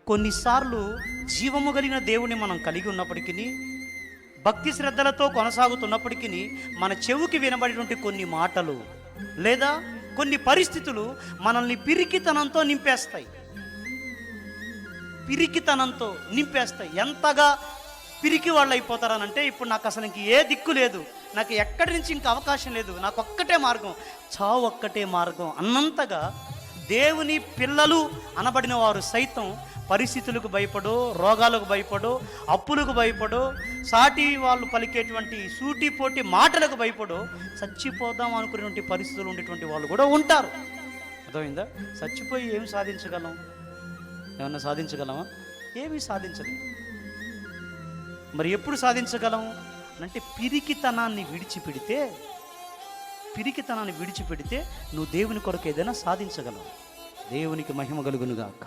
కొన్నిసార్లు జీవము కలిగిన దేవుని మనం కలిగి ఉన్నప్పటికీ, భక్తి శ్రద్ధలతో కొనసాగుతున్నప్పటికీ మన చెవుకి వినబడేటువంటి కొన్ని మాటలు లేదా కొన్ని పరిస్థితులు మనల్ని పిరికితనంతో నింపేస్తాయి. పిరికితనంతో నింపేస్తాయి. ఎంతగా పిరికి వాళ్ళు అయిపోతారనంటే, ఇప్పుడు నాకు అసలు ఇంక ఏ దిక్కు లేదు, నాకు ఎక్కడి నుంచి ఇంక అవకాశం లేదు, నాకు ఒక్కటే మార్గం, చావు ఒక్కటే మార్గం అన్నంతగా దేవుని పిల్లలు అనబడిన వారు సైతం పరిస్థితులకు భయపడో, రోగాలకు భయపడో, అప్పులకు భయపడో, సాటి వాళ్ళు పలికేటువంటి సూటిపోటి మాటలకు భయపడో చచ్చిపోదాం అనుకునేటువంటి పరిస్థితులు ఉండేటువంటి వాళ్ళు కూడా ఉంటారు. అర్థమైందా? చచ్చిపోయి ఏం సాధించగలం? ఏమన్నా సాధించగలమా? ఏమీ సాధించలేం. మరి ఎప్పుడు సాధించగలం అంటే పిరికితనాన్ని విడిచిపెడితే నువ్వు దేవుని కొరకు ఏదైనా సాధించగలవు. దేవునికి మహిమ కలుగునుగాక.